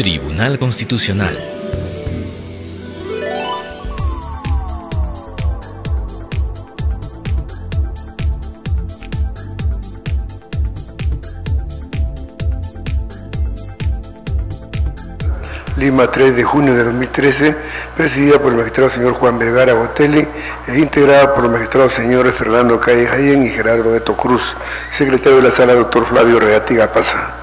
Tribunal Constitucional. Lima, 3 de junio de 2013, presidida por el magistrado señor Juan Vergara Botelli e integrada por los magistrados señores Fernando Calle Jayen y Gerardo Eto Cruz. Secretario de la Sala, doctor Flavio Reati Gapaza.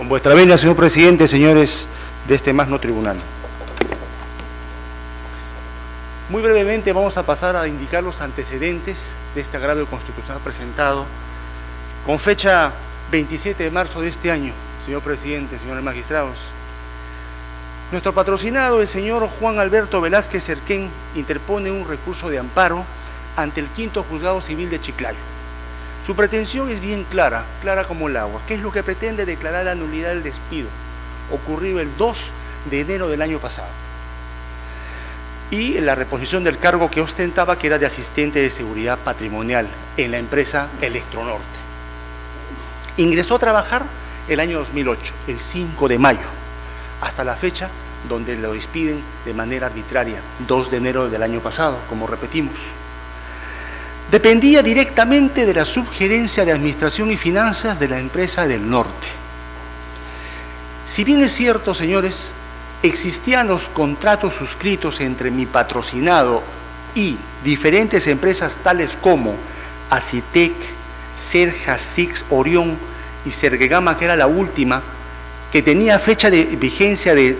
Vuestra venia, señor presidente, señores de este magno tribunal. Muy brevemente vamos a pasar a indicar los antecedentes de este agravio constitucional presentado con fecha 27 de marzo de este año, señor presidente, señores magistrados. Nuestro patrocinado, el señor Juan Alberto Velázquez Cerquén, interpone un recurso de amparo ante el Quinto Juzgado Civil de Chiclayo. Su pretensión es bien clara, clara como el agua. ¿Qué es lo que pretende? Declarar la nulidad del despido ocurrido el 2 de enero del año pasado y la reposición del cargo que ostentaba, que era de asistente de seguridad patrimonial en la empresa Electronorte. Ingresó a trabajar el año 2008, el 5 de mayo, hasta la fecha donde lo despiden de manera arbitraria, 2 de enero del año pasado, como repetimos. Dependía directamente de la subgerencia de Administración y Finanzas de la empresa del Norte. Si bien es cierto, señores, existían los contratos suscritos entre mi patrocinado y diferentes empresas tales como Acitec, Serja, Six, Orión y Serguegama, que era la última, que tenía fecha de vigencia del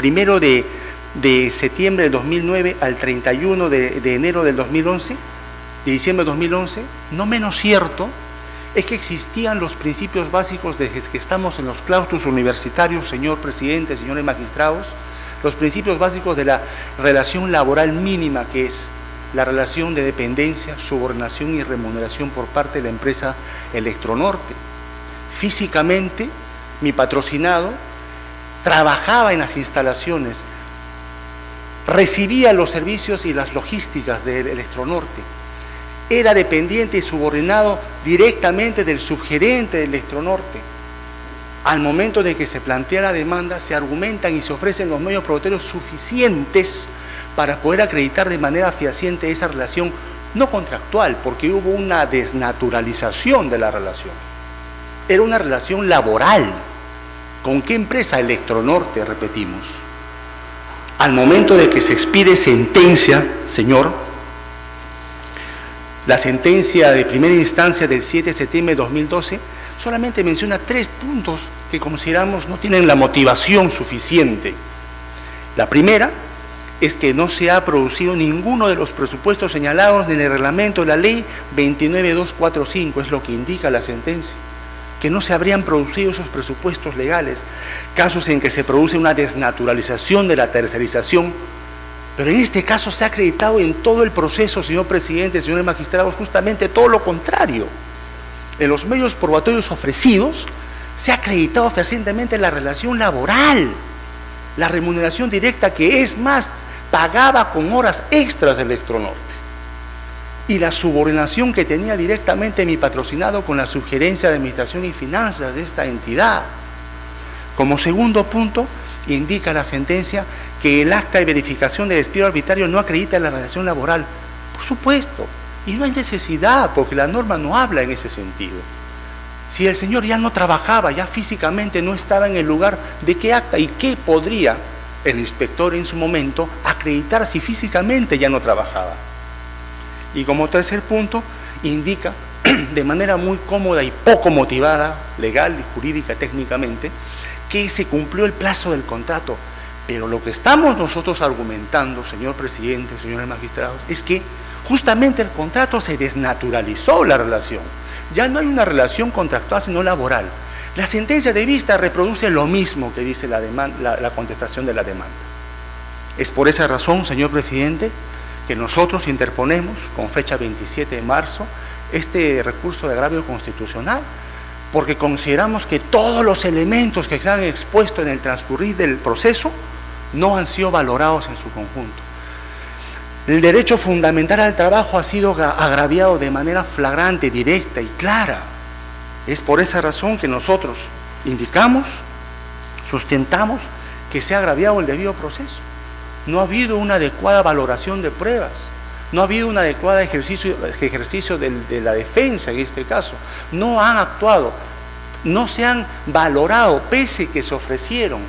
1 de septiembre del 2009 al 31 de enero del 2011, de diciembre de 2011, no menos cierto es que existían los principios básicos desde que estamos en los claustros universitarios, señor presidente, señores magistrados, los principios básicos de la relación laboral mínima, que es la relación de dependencia, subordinación y remuneración por parte de la empresa Electronorte. Físicamente, mi patrocinado trabajaba en las instalaciones, recibía los servicios y las logísticas de Electronorte, era dependiente y subordinado directamente del subgerente de Electronorte. Al momento de que se plantea la demanda, se argumentan y se ofrecen los medios probatorios suficientes para poder acreditar de manera fehaciente esa relación no contractual, porque hubo una desnaturalización de la relación. Era una relación laboral. ¿Con qué empresa? Electronorte, repetimos. Al momento de que se expide sentencia, señor, la sentencia de primera instancia del 7 de septiembre de 2012 solamente menciona 3 puntos que consideramos no tienen la motivación suficiente. La primera es que no se ha producido ninguno de los presupuestos señalados en el reglamento de la ley 29245, es lo que indica la sentencia, que no se habrían producido esos presupuestos legales, casos en que se produce una desnaturalización de la tercerización. Pero en este caso se ha acreditado en todo el proceso, señor presidente, señores magistrados, justamente todo lo contrario. En los medios probatorios ofrecidos se ha acreditado fehacientemente la relación laboral, la remuneración directa, que es más, pagaba con horas extras Electronorte, y la subordinación que tenía directamente mi patrocinado con la subgerencia de Administración y Finanzas de esta entidad. Como segundo punto, indica la sentencia que el acta de verificación de despido arbitrario no acredita la relación laboral. Por supuesto, y no hay necesidad, porque la norma no habla en ese sentido. Si el señor ya no trabajaba, ya físicamente no estaba en el lugar, ¿de qué acta y qué podría el inspector en su momento acreditar si físicamente ya no trabajaba? Y como tercer punto, indica de manera muy cómoda y poco motivada, legal y jurídica técnicamente, que se cumplió el plazo del contrato. Pero lo que estamos nosotros argumentando, señor presidente, señores magistrados, es que justamente el contrato se desnaturalizó la relación. Ya no hay una relación contractual sino laboral. La sentencia de vista reproduce lo mismo que dice la contestación de la demanda. Es por esa razón, señor presidente, que nosotros interponemos con fecha 27 de marzo este recurso de agravio constitucional, porque consideramos que todos los elementos que se han expuesto en el transcurrir del proceso no han sido valorados en su conjunto. El derecho fundamental al trabajo ha sido agraviado de manera flagrante, directa y clara. Es por esa razón que nosotros indicamos, sustentamos que se ha agraviado el debido proceso. No ha habido una adecuada valoración de pruebas, no ha habido un adecuado ejercicio de la defensa en este caso. No han actuado, no se han valorado, pese que se ofrecieron,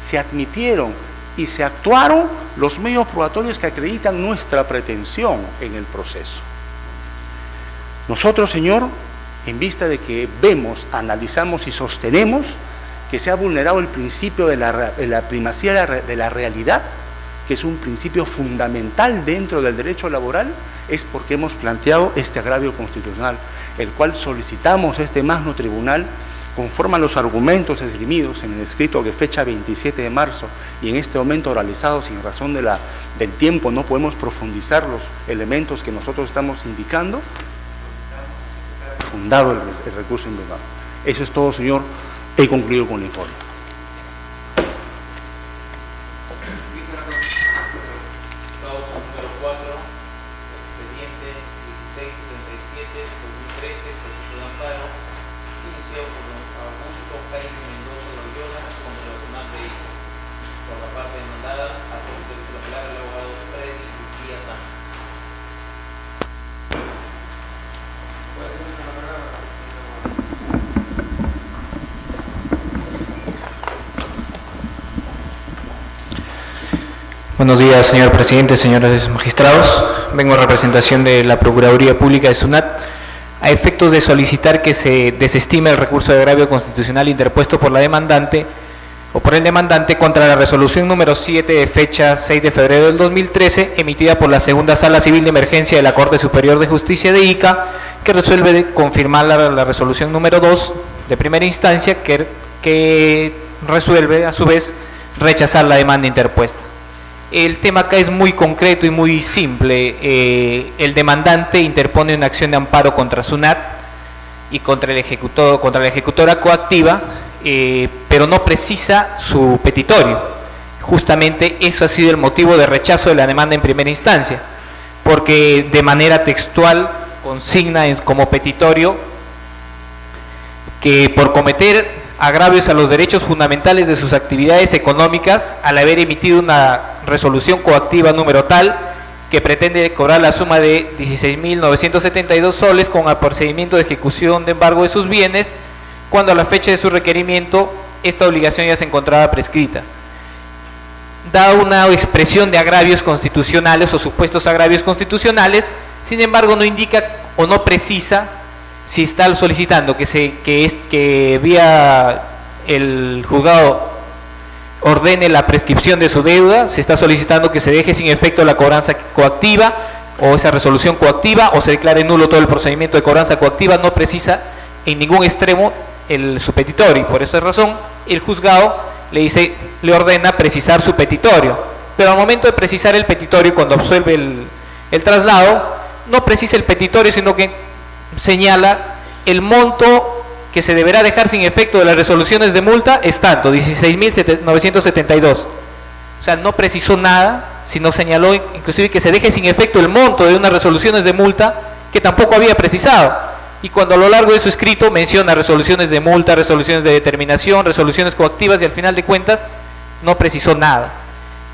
se admitieron y se actuaron los medios probatorios que acreditan nuestra pretensión en el proceso. Nosotros, señor, en vista de que vemos, analizamos y sostenemos que se ha vulnerado el principio de la primacía de la realidad, que es un principio fundamental dentro del derecho laboral, es porque hemos planteado este agravio constitucional, el cual solicitamos a este magno tribunal, conforme a los argumentos esgrimidos en el escrito de fecha 27 de marzo y en este momento oralizado sin razón del tiempo, no podemos profundizar los elementos que nosotros estamos indicando, fundado el recurso indicado. Eso es todo, señor. He concluido con el informe. Buenos días, señor presidente, señores magistrados. Vengo en representación de la Procuraduría Pública de SUNAT a efectos de solicitar que se desestime el recurso de agravio constitucional interpuesto por la demandante o por el demandante contra la resolución número 7 de fecha 6 de febrero del 2013 emitida por la Segunda Sala Civil de Emergencia de la Corte Superior de Justicia de Ica, que resuelve confirmar la resolución número 2 de primera instancia que resuelve a su vez rechazar la demanda interpuesta. El tema acá es muy concreto y muy simple. El demandante interpone una acción de amparo contra SUNAT y contra la ejecutora coactiva, pero no precisa su petitorio. Justamente eso ha sido el motivo de rechazo de la demanda en primera instancia, porque de manera textual consigna como petitorio que por cometer agravios a los derechos fundamentales de sus actividades económicas, al haber emitido una resolución coactiva número tal que pretende cobrar la suma de 16.972 soles con el procedimiento de ejecución de embargo de sus bienes, cuando a la fecha de su requerimiento esta obligación ya se encontraba prescrita. Da una expresión de agravios constitucionales o supuestos agravios constitucionales, sin embargo no indica o no precisa si está solicitando que vía el juzgado ordene la prescripción de su deuda, se está solicitando que se deje sin efecto la cobranza coactiva o esa resolución coactiva, o se declare nulo todo el procedimiento de cobranza coactiva. No precisa en ningún extremo su petitorio, y por esa razón el juzgado le ordena precisar su petitorio, pero al momento de precisar el petitorio, cuando absuelve el traslado, no precisa el petitorio, sino que señala el monto que se deberá dejar sin efecto de las resoluciones de multa es tanto, 16.972. O sea, no precisó nada, sino señaló inclusive que se deje sin efecto el monto de unas resoluciones de multa que tampoco había precisado. Y cuando a lo largo de su escrito menciona resoluciones de multa, resoluciones de determinación, resoluciones coactivas, y al final de cuentas no precisó nada.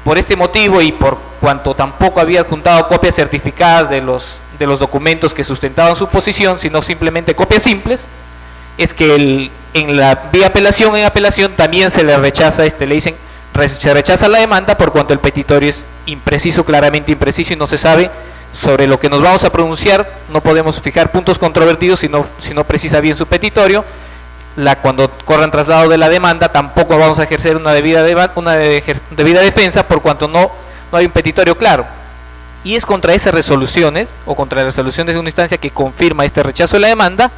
Por este motivo, y por cuanto tampoco había adjuntado copias certificadas de los documentos que sustentaban su posición, sino simplemente copias simples, es que en la vía apelación, también se le rechaza, le dicen, se rechaza la demanda por cuanto el petitorio es impreciso, claramente impreciso, y no se sabe sobre lo que nos vamos a pronunciar. No podemos fijar puntos controvertidos si no precisa bien su petitorio. Cuando corran traslado de la demanda, tampoco vamos a ejercer una debida defensa por cuanto no hay un petitorio claro. Y es contra esas resoluciones o contra las resoluciones de una instancia que confirma este rechazo de la demanda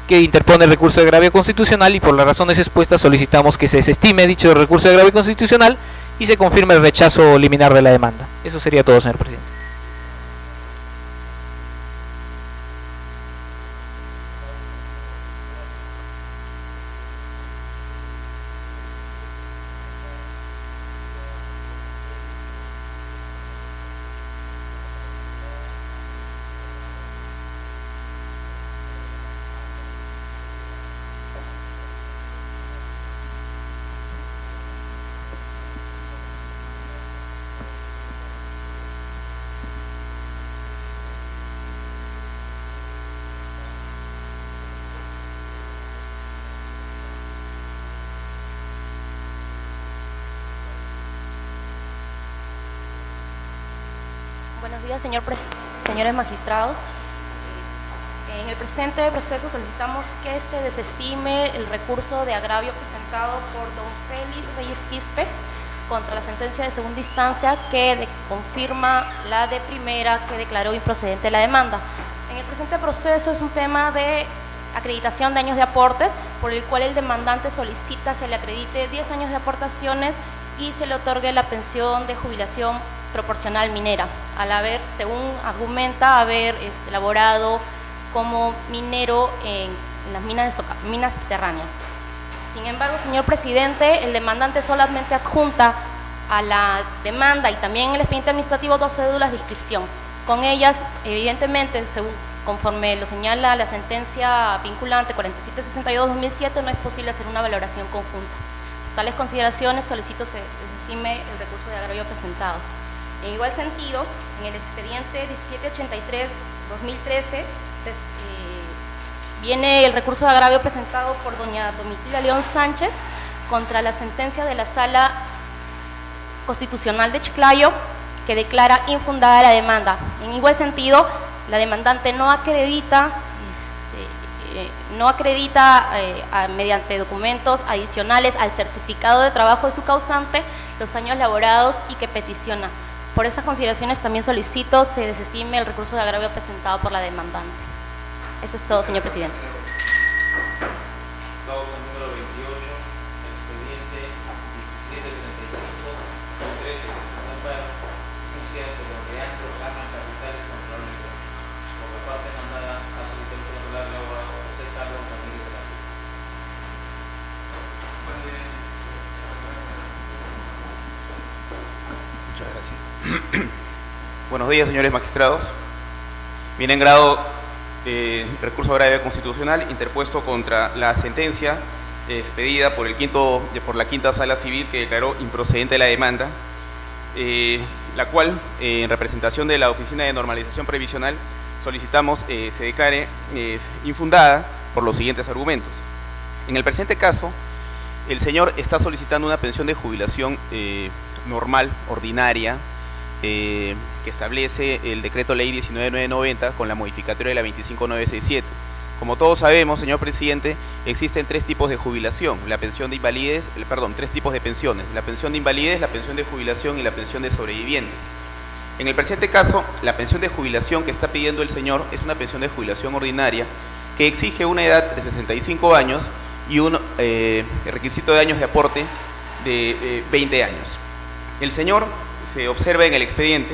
que interpone el recurso de agravio constitucional, y por las razones expuestas solicitamos que se desestime dicho recurso de agravio constitucional y se confirme el rechazo liminar de la demanda. Eso sería todo, señor presidente. Buenos días, señores magistrados. En el presente proceso solicitamos que se desestime el recurso de agravio presentado por don Félix Reyes Quispe contra la sentencia de segunda instancia que confirma la de primera que declaró improcedente la demanda. En el presente proceso es un tema de acreditación de años de aportes, por el cual el demandante solicita se le acredite 10 años de aportaciones y se le otorgue la pensión de jubilación proporcional minera, al haber, según argumenta, haber laborado como minero en las minas subterráneas. Sin embargo, señor presidente, el demandante solamente adjunta a la demanda y también en el expediente administrativo 2 cédulas de inscripción. Con ellas, evidentemente, conforme lo señala la sentencia vinculante 4762-2007, no es posible hacer una valoración conjunta. Por tales consideraciones, solicito se desestime el recurso de agravio presentado. En igual sentido, en el expediente 1783-2013 viene el recurso de agravio presentado por doña Domitila León Sánchez contra la sentencia de la Sala Constitucional de Chiclayo que declara infundada la demanda. En igual sentido, la demandante no acredita mediante documentos adicionales al certificado de trabajo de su causante los años laborados y que peticiona. Por esas consideraciones también solicito se desestime el recurso de agravio presentado por la demandante. Eso es todo, señor presidente. Causa número 28, expediente 1735-13, que se trata denuncia por los reactos, armas capitales contra la Unión. Por la parte mandada a solicitar controlar la obra José Carlos Ramírez de la Cruz. Muchas gracias. Buenos días, señores magistrados. Viene en grado recurso de agravio constitucional interpuesto contra la sentencia expedida por la quinta sala civil que declaró improcedente la demanda, la cual, en representación de la Oficina de Normalización Previsional, solicitamos se declare infundada por los siguientes argumentos. En el presente caso, el señor está solicitando una pensión de jubilación normal, ordinaria, que establece el decreto ley 19990 con la modificatoria de la 25967. Como todos sabemos, señor presidente, existen tres tipos de jubilación, la pensión de invalidez, tres tipos de pensiones, la pensión de invalidez, la pensión de jubilación y la pensión de sobrevivientes. En el presente caso, la pensión de jubilación que está pidiendo el señor es una pensión de jubilación ordinaria que exige una edad de 65 años y un requisito de años de aporte de 20 años. El señor se observa en el expediente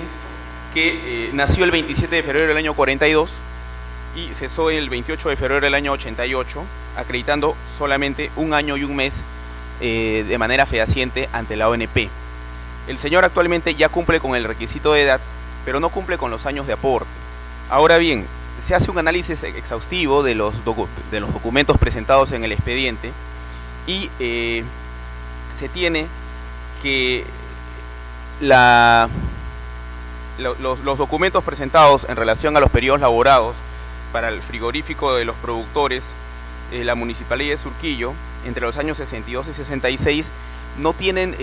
que nació el 27 de febrero del año 42 y cesó el 28 de febrero del año 88, acreditando solamente un año y un mes de manera fehaciente ante la ONP. El señor actualmente ya cumple con el requisito de edad, pero no cumple con los años de aporte. Ahora bien, se hace un análisis exhaustivo de los documentos presentados en el expediente y se tiene que los documentos presentados en relación a los periodos laborados para el frigorífico de los productores la Municipalidad de Surquillo, entre los años 62 y 66, no tienen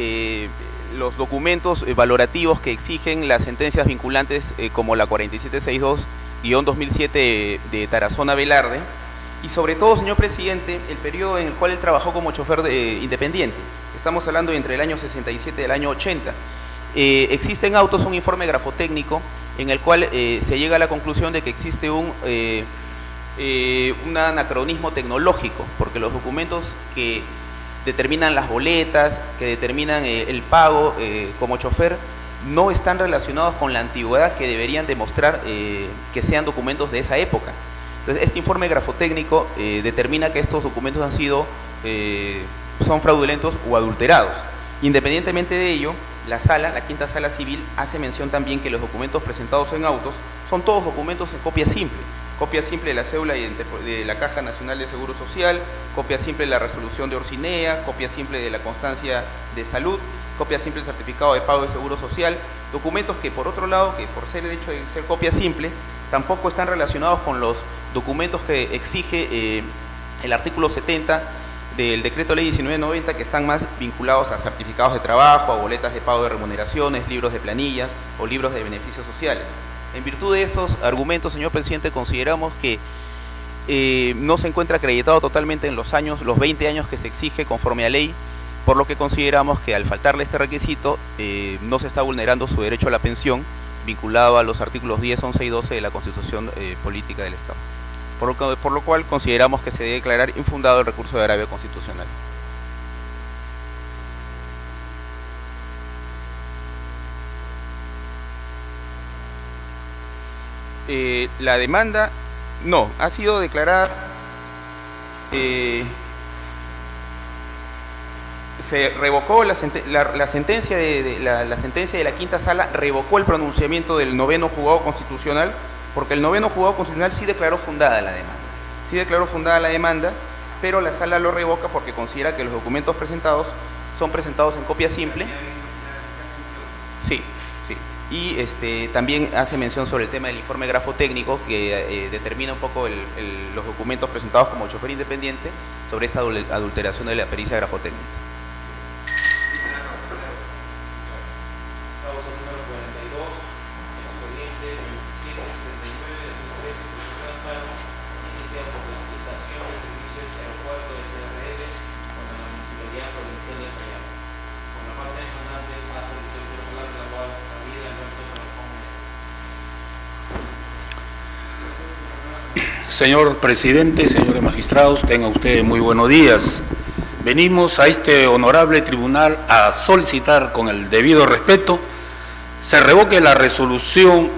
los documentos valorativos que exigen las sentencias vinculantes como la 4762-2007 de Tarazona Velarde, y sobre todo, señor presidente, el periodo en el cual él trabajó como chofer independiente. Estamos hablando entre el año 67 y el año 80. Existe en autos un informe grafotécnico en el cual se llega a la conclusión de que existe un anacronismo tecnológico, porque los documentos que determinan las boletas, que determinan el pago como chofer, no están relacionados con la antigüedad que deberían demostrar que sean documentos de esa época. Entonces, este informe grafotécnico determina que estos documentos son fraudulentos o adulterados. Independientemente de ello, la quinta sala civil hace mención también que los documentos presentados en autos son todos documentos en copia simple de la cédula de la Caja Nacional de Seguro Social, copia simple de la resolución de Orcinea, copia simple de la constancia de salud, copia simple del certificado de pago de Seguro Social, documentos que por otro lado, que por ser el hecho de ser copia simple, tampoco están relacionados con los documentos que exige el artículo 70 del Decreto Ley 1990, que están más vinculados a certificados de trabajo, a boletas de pago de remuneraciones, libros de planillas o libros de beneficios sociales. En virtud de estos argumentos, señor presidente, consideramos que no se encuentra acreditado totalmente en los 20 años que se exige conforme a ley, por lo que consideramos que al faltarle este requisito no se está vulnerando su derecho a la pensión vinculado a los artículos 10, 11 y 12 de la Constitución Política del Estado. Por lo cual consideramos que se debe declarar infundado el recurso de agravio constitucional. La demanda no ha sido declarada, se revocó la sentencia de la quinta sala, revocó el pronunciamiento del noveno juzgado constitucional, porque el noveno juzgado constitucional sí declaró fundada la demanda, pero la sala lo revoca porque considera que los documentos presentados son presentados en copia simple. Sí. Y también hace mención sobre el tema del informe grafotécnico que determina un poco los documentos presentados como chofer independiente sobre esta adulteración de la pericia grafotécnica. Señor presidente, señores magistrados, tengan ustedes muy buenos días. Venimos a este honorable tribunal a solicitar con el debido respeto se revoque la resolución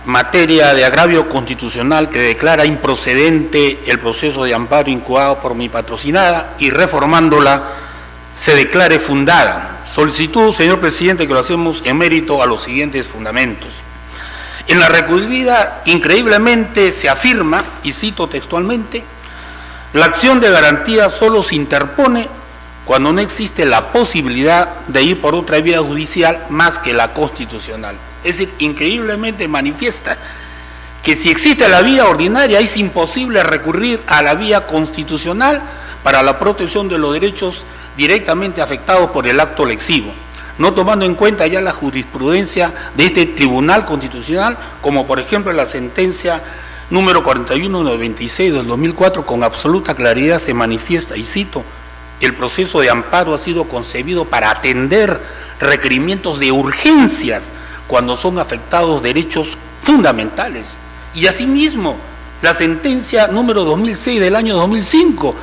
materia de agravio constitucional que declara improcedente el proceso de amparo incoado por mi patrocinada y reformándola se declare fundada. Solicitud, señor presidente, que lo hacemos en mérito a los siguientes fundamentos. En la recurrida, increíblemente, se afirma, y cito textualmente, la acción de garantía solo se interpone cuando no existe la posibilidad de ir por otra vía judicial más que la constitucional. Es decir, increíblemente manifiesta que si existe la vía ordinaria es imposible recurrir a la vía constitucional para la protección de los derechos directamente afectados por el acto lesivo, no tomando en cuenta ya la jurisprudencia de este Tribunal Constitucional, como por ejemplo la sentencia número 4196 del 2004, con absoluta claridad se manifiesta, y cito, el proceso de amparo ha sido concebido para atender requerimientos de urgencias cuando son afectados derechos fundamentales. Y asimismo, la sentencia número 2006 del año 2005,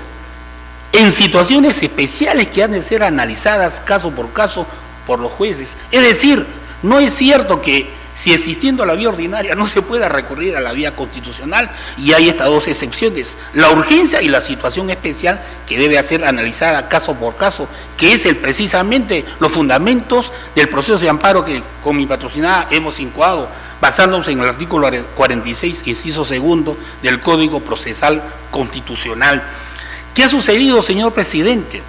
en situaciones especiales que han de ser analizadas caso por caso por los jueces. Es decir, no es cierto que si existiendo la vía ordinaria no se pueda recurrir a la vía constitucional, y hay estas dos excepciones, la urgencia y la situación especial que debe ser analizada caso por caso, que es precisamente los fundamentos del proceso de amparo que con mi patrocinada hemos incoado, basándonos en el artículo 46, inciso segundo del Código Procesal Constitucional. ¿Qué ha sucedido, señor presidente?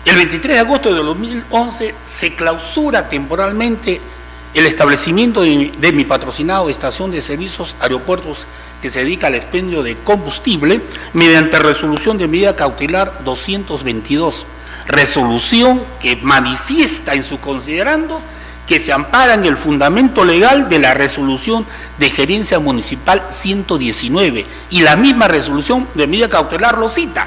El 23 de agosto de 2011 se clausura temporalmente el establecimiento de mi patrocinado estación de servicios aeropuertos que se dedica al expendio de combustible mediante resolución de medida cautelar 222, resolución que manifiesta en su considerando que se ampara en el fundamento legal de la resolución de gerencia municipal 119 y la misma resolución de medida cautelar lo cita.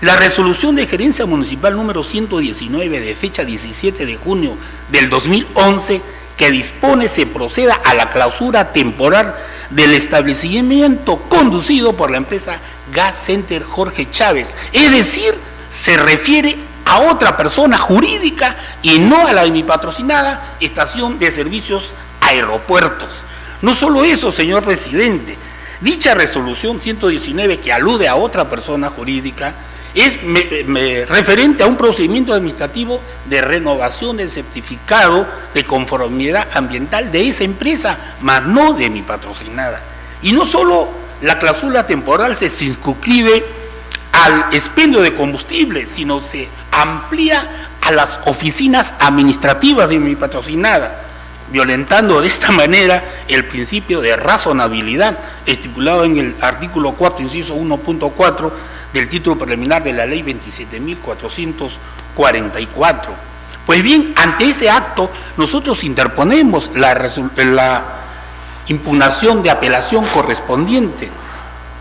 La resolución de gerencia municipal número 119 de fecha 17 de junio del 2011 que dispone se proceda a la clausura temporal del establecimiento conducido por la empresa Gas Center Jorge Chávez, es decir, se refiere a otra persona jurídica y no a la de mi patrocinada estación de servicios aeropuertos. No solo eso, señor presidente, dicha resolución 119 que alude a otra persona jurídica es referente a un procedimiento administrativo de renovación del certificado de conformidad ambiental de esa empresa, mas no de mi patrocinada. Y no solo la cláusula temporal se circunscribe al expendio de combustible, sino se amplía a las oficinas administrativas de mi patrocinada, violentando de esta manera el principio de razonabilidad estipulado en el artículo 4, inciso 1.4 del título preliminar de la ley 27.444. Pues bien, ante ese acto nosotros interponemos la impugnación de apelación correspondiente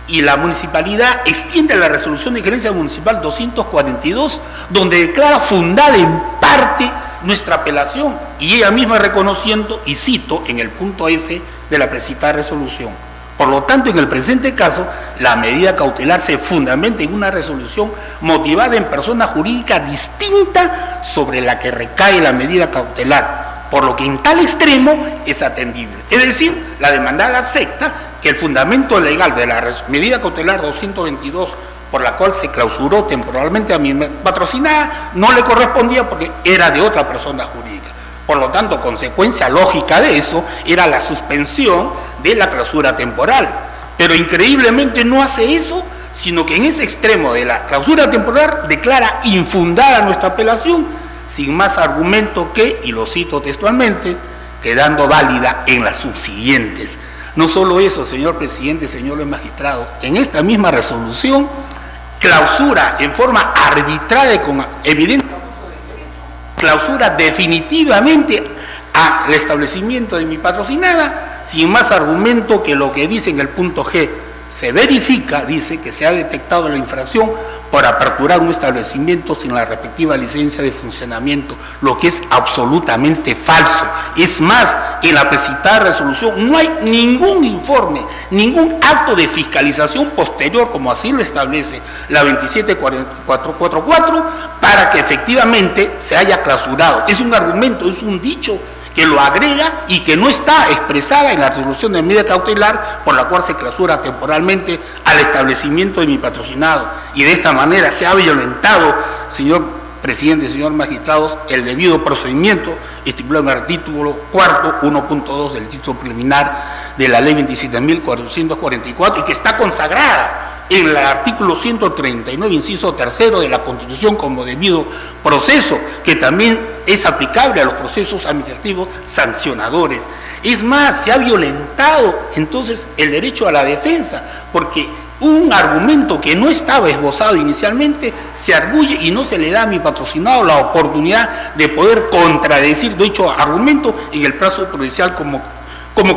y la municipalidad extiende la resolución de gerencia municipal 242, donde declara fundada en parte nuestra apelación y ella misma reconociendo, y cito en el punto F de la precitada resolución: por lo tanto, en el presente caso, la medida cautelar se fundamenta en una resolución motivada en persona jurídica distinta sobre la que recae la medida cautelar, por lo que en tal extremo es atendible. Es decir, la demandada acepta que el fundamento legal de la medida cautelar 222, por la cual se clausuró temporalmente a mi patrocinada, no le correspondía porque era de otra persona jurídica. Por lo tanto, consecuencia lógica de eso era la suspensión de la clausura temporal. Pero increíblemente no hace eso, sino que en ese extremo de la clausura temporal declara infundada nuestra apelación, sin más argumento que, y lo cito textualmente, quedando válida en las subsiguientes. No solo eso, señor presidente, señores magistrados, en esta misma resolución clausura en forma arbitraria y con evidente clausura definitivamente al establecimiento de mi patrocinada, sin más argumento que lo que dice en el punto G. Se verifica, dice, que se ha detectado la infracción por aperturar un establecimiento sin la respectiva licencia de funcionamiento, lo que es absolutamente falso. Es más, en la precitada resolución no hay ningún informe, ningún acto de fiscalización posterior, como así lo establece la 27.444, para que efectivamente se haya clausurado. Es un argumento, es un dicho que lo agrega y que no está expresada en la resolución de medida cautelar por la cual se clausura temporalmente al establecimiento de mi patrocinado. Y de esta manera se ha violentado, señor presidente, señor magistrados, el debido procedimiento estipulado en el artículo 4, 1.2 del título preliminar de la ley 27.444 y que está consagrada en el artículo 139, inciso tercero de la Constitución como debido proceso, que también es aplicable a los procesos administrativos sancionadores. Es más, se ha violentado entonces el derecho a la defensa, porque un argumento que no estaba esbozado inicialmente se arguye y no se le da a mi patrocinado la oportunidad de poder contradecir dicho argumento en el plazo prudencial como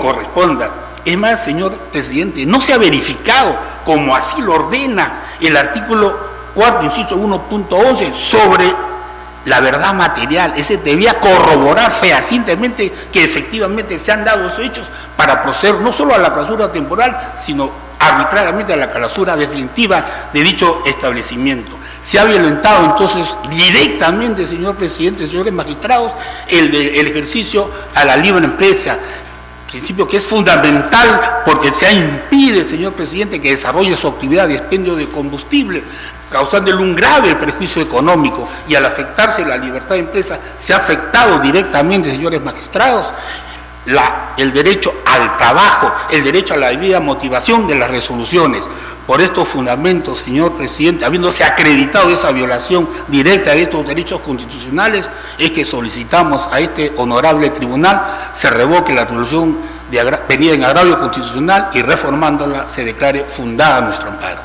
corresponda. Es más, señor presidente, no se ha verificado, como así lo ordena el artículo 4, inciso 1.11, sobre la verdad material. Ese debía corroborar fehacientemente que efectivamente se han dado esos hechos para proceder no solo a la clausura temporal, sino arbitrariamente a la clausura definitiva de dicho establecimiento. Se ha violentado entonces directamente, señor presidente, señores magistrados, el ejercicio a la libre empresa, principio que es fundamental porque se impide, señor presidente, que desarrolle su actividad de expendio de combustible, causándole un grave perjuicio económico, y al afectarse la libertad de empresa se ha afectado directamente, señores magistrados, el derecho al trabajo, el derecho a la debida motivación de las resoluciones. Por estos fundamentos, señor presidente, habiéndose acreditado esa violación directa de estos derechos constitucionales, es que solicitamos a este honorable tribunal se revoque la resolución venida en agravio constitucional y reformándola se declare fundada nuestro amparo.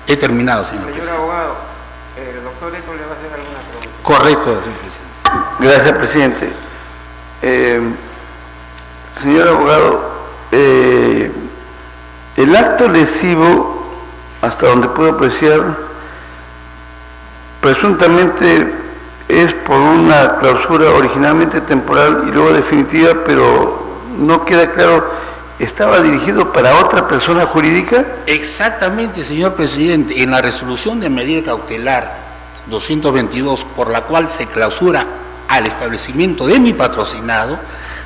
He terminado, señor presidente. Señor abogado, el doctor Eto le va a hacer alguna pregunta. Correcto, señor presidente. Gracias, presidente. Señor abogado, el acto lesivo, hasta donde puedo apreciar, presuntamente es por una clausura originalmente temporal y luego definitiva, pero no queda claro, ¿estaba dirigido para otra persona jurídica? Exactamente, señor presidente. En la resolución de medida cautelar 222, por la cual se clausura al establecimiento de mi patrocinado,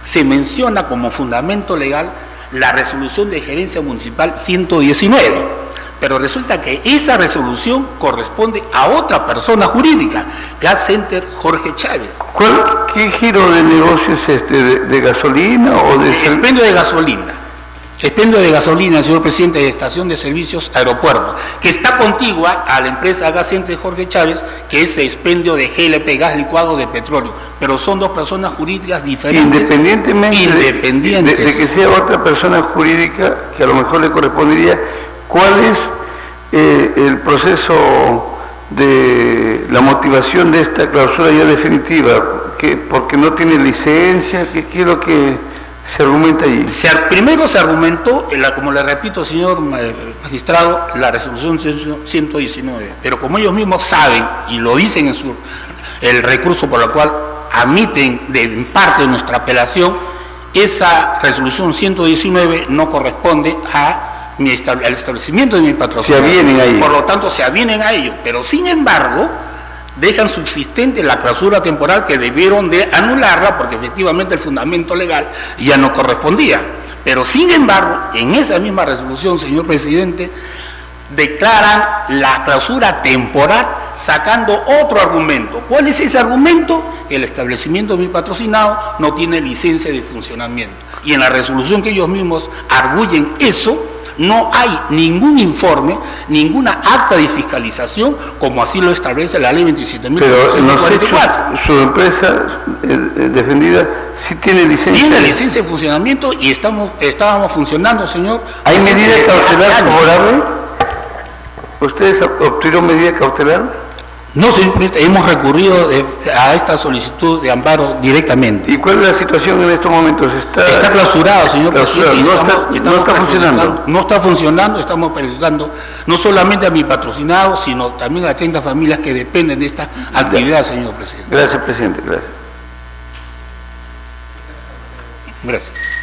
se menciona como fundamento legal la resolución de gerencia municipal 119. Pero resulta que esa resolución corresponde a otra persona jurídica, Gas Center Jorge Chávez. ¿Qué giro de negocio es este? ¿De gasolina o de...? Expendio de gasolina. Expendio de gasolina, señor presidente, de estación de servicios aeropuerto, que está contigua a la empresa Gas Center Jorge Chávez, que es expendio de GLP, gas licuado de petróleo. Pero son dos personas jurídicas diferentes. Independientemente de que sea otra persona jurídica, que a lo mejor le correspondería, ¿cuál es el proceso de la motivación de esta clausura ya definitiva? ¿Porque no tiene licencia? ¿Qué es lo que se argumenta allí? Primero se argumentó, como le repito, señor magistrado, la resolución 119, pero como ellos mismos saben y lo dicen en el recurso por el cual admiten en parte de nuestra apelación, esa resolución 119 no corresponde al establecimiento de mi patrocinio. Se avienen a ello. Por lo tanto, se avienen a ello, pero sin embargo dejan subsistente la clausura temporal que debieron de anularla porque efectivamente el fundamento legal ya no correspondía. Pero sin embargo, en esa misma resolución, señor presidente, declaran la clausura temporal sacando otro argumento. ¿Cuál es ese argumento? El establecimiento de mi patrocinado no tiene licencia de funcionamiento. Y en la resolución que ellos mismos arguyen eso, no hay ningún informe, ninguna acta de fiscalización, como así lo establece la ley 27.444. Pero su empresa defendida sí tiene licencia. Tiene licencia de funcionamiento y estábamos funcionando, señor. ¿Hay medida cautelar favorable? ¿Ustedes obtuvieron medida cautelar? No, señor presidente, hemos recurrido a esta solicitud de amparo directamente. ¿Y cuál es la situación en estos momentos? Está clausurado, señor presidente. No está funcionando. No está funcionando, estamos perjudicando no solamente a mi patrocinado, sino también a 30 familias que dependen de esta actividad, señor presidente. Gracias, presidente. Gracias. Gracias.